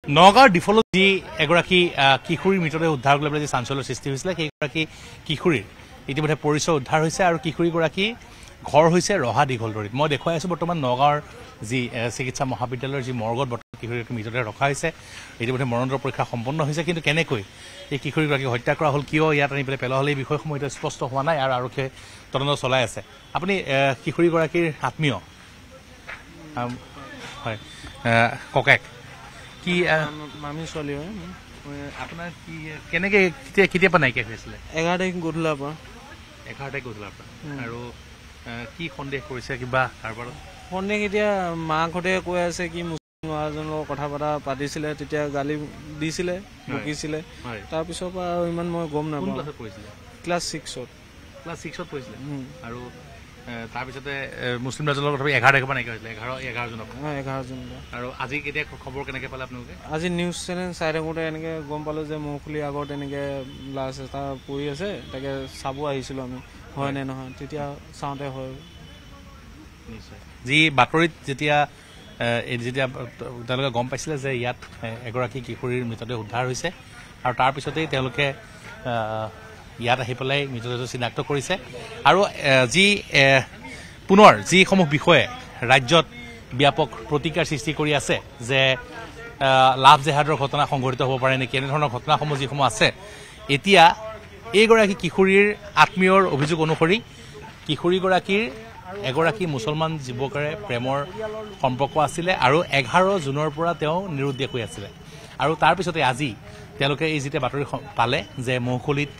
নগাঁৱৰ ডিফলত যি এগৰাকী কিশোৰীৰ মৃতদেহ উদ্ধাৰ কৰি পেলাই যি চাঞ্চল্যৰ সৃষ্টি হৈছিলে সেইগৰাকী কিশোৰীৰ ইতিমধ্যে পৰিচয় উদ্ধাৰ হৈছে আৰু কিশোৰীগৰাকী ঘৰ হৈছে ৰহা দীঘলদৰীত। মই দেখুৱাই আছোঁ বৰ্তমান নগাঁৱৰ যি চিকিৎসা মহাবিদ্যালয়ৰ যি মৰ্গত বৰ্তমান কিশোৰীগৰাকী মৃতদেহ ৰখা হৈছে। ইতিমধ্যে মৰণোত্তৰ পৰীক্ষা সম্পন্ন হৈছে, কিন্তু কেনেকৈ এই কিশোৰীগৰাকীক হত্যা কৰা হ'ল, কিয় ইয়াত আনি পেলাই পেলোৱা হ'ল, এই বিষয়সমূহ এতিয়া স্পষ্ট হোৱা নাই আৰু আৰক্ষীয়ে তদন্ত চলাই আছে। আপুনি কিশোৰীগৰাকীৰ আত্মীয় হয়, ককায়েক কি মামী ছোৱালী হয়। আপোনাৰ কি কেনেকৈ কেতিয়াবা নাইকিয়া হৈছিলে? 11 তাৰিখ গধূলাৰ পৰা। 11 তাৰিখ গধূলাৰ পৰা। আৰু কি সন্দেহ কৰিছে কিবা কাৰোবাৰ সন্দেহ? এতিয়া মাকহঁতে কৈ আছে কি মুছলিম ল'ৰাজনৰ লগত কথা বতৰা পাতিছিলে, তেতিয়া গালি দিছিলে, বকিছিলে। তাৰপিছৰ পৰা আৰু ইমান মই গম নাপাওঁ। ক্লাছ 6ত। ক্লাছ 6ত পঢ়িছিলে। আৰু তাৰপিছতে মুছলিম ল'ৰাজনৰ লগত 11 তাৰিখৰ পৰা নাইকিয়া হৈছিলে। 11 জনৰ। 11 জন। আৰু আজি কেতিয়া খবৰ কেনেকৈ পালে আপোনালোকে? আজি নিউজ চেনেল চাই থাকোঁতে এনেকৈ গম পালোঁ যে মৌখুলিৰ আগত এনেকৈ লাছ এটা পৰি আছে, তাকে চাব আহিছিলোঁ আমি, হয় নে নহয়। তেতিয়া চাওঁতে হয়। নিশ্চয়। যি বাতৰিত যেতিয়া তেওঁলোকে গম পাইছিলে যে ইয়াত এগৰাকী কিশোৰীৰ মৃতদেহ উদ্ধাৰ হৈছে আৰু তাৰপিছতেই তেওঁলোকে ইয়াত আহি পেলাই মৃতদেহটো চিনাক্ত কৰিছে। আৰু পুনৰ যিসমূহ বিষয়ে ৰাজ্যত ব্যাপক প্ৰতিক্ৰিয়াৰ সৃষ্টি কৰি আছে যে লাভ জেহাদৰ ঘটনা সংঘটিত হ'ব পাৰে নেকি, এনেধৰণৰ ঘটনাসমূহ যিসমূহ আছে, এতিয়া এইগৰাকী কিশোৰীৰ আত্মীয়ৰ অভিযোগ অনুসৰি কিশোৰীগৰাকীৰ এগৰাকী মুছলমান যুৱকেৰে প্ৰেমৰ সম্পৰ্ক আছিলে আৰু 11 জুনৰ পৰা তেওঁ নিৰুদ্দেশ হৈ আছিলে। আৰু তাৰপিছতে আজি তেওঁলোকে এই যেতিয়া বাতৰি পালে যে মৌখুলিত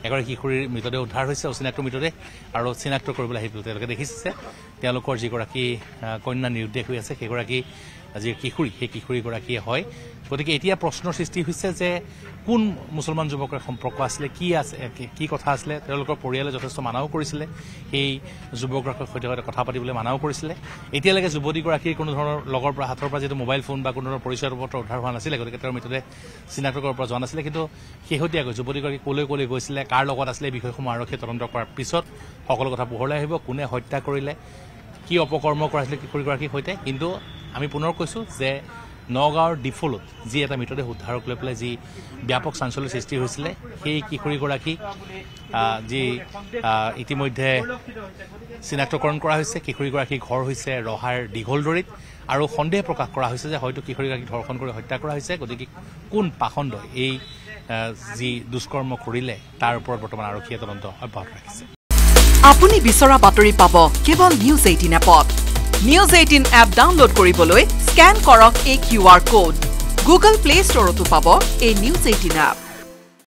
এগৰাকী কিশোৰীৰ মৃতদেহ উদ্ধাৰ হৈছে, অচিনাক্ত মৃতদেহ, আৰু চিনাক্ত কৰিবলৈ আহি তেওঁলোকে দেখিছে তেওঁলোকৰ যিগৰাকী কন্যা নিৰুদ্দেশ হৈ আছে সেইগৰাকী যি কিশোৰী, সেই কিশোৰীগৰাকীয়ে হয়। গতিকে এতিয়া প্ৰশ্নৰ সৃষ্টি হৈছে যে কোন মুছলমান যুৱকৰ সম্পৰ্ক আছিলে, কি কথা আছিলে। তেওঁলোকৰ পৰিয়ালে যথেষ্ট মানাও কৰিছিলে, সেই যুৱকগৰাকীৰ সৈতে কথা পাতিবলৈ মানাও কৰিছিলে। এতিয়ালৈকে যুৱতীগৰাকীৰ কোনো ধৰণৰ লগৰ পৰা হাতৰ পৰা যিহেতু মোবাইল ফোন বা কোনো ধৰণৰ পৰিচয় পত্ৰ উদ্ধাৰ হোৱা নাছিলে, গতিকে তেওঁৰ মৃতদেহ চিনাক্ত কৰাৰ পৰা যোৱা নাছিলে। কিন্তু শেহতীয়াকৈ যুৱতীগৰাকী ক'লৈ গৈছিলে, কাৰ লগত আছিলে, এই বিষয়সমূহ আৰক্ষীয়ে তদন্ত কৰাৰ পিছত সকলো কথা পোহৰলৈ আহিব। কোনে হত্যা কৰিলে, কি অপকৰ্ম কৰাইছিলে কিশোৰীগৰাকীৰ সৈতে। কিন্তু আমি পুনৰ কৈছোঁ যে নগাঁৱৰ ডিফলত যি এটা মৃতদেহ উদ্ধাৰক লৈ পেলাই যি ব্যাপক চাঞ্চল্যৰ সৃষ্টি হৈছিলে, সেই কিশোৰীগৰাকীক যি ইতিমধ্যে চিনাক্তকৰণ কৰা হৈছে। কিশোৰীগৰাকীৰ ঘৰ হৈছে ৰহাৰ দীঘলদৰীত আৰু সন্দেহ প্ৰকাশ কৰা হৈছে যে হয়তো কিশোৰীগৰাকীক ধৰ্ষণ কৰি হত্যা কৰা হৈছে। গতিকে কোন পাখণ্ডই এই যি দুষ্কৰ্ম কৰিলে তাৰ ওপৰত বৰ্তমান আৰক্ষীয়ে তদন্ত অব্যাহত ৰাখিছে। আপুনি বিচৰা বাতৰি পাব কেৱল নিউজ 18 এপত। নিউজ 18 এপ ডাউনলোড কৰিবলৈ স্কেন কৰক এই QR কোড। গুগল প্লে ষ্টৰতো পাব এই নিউজ 18 এপ।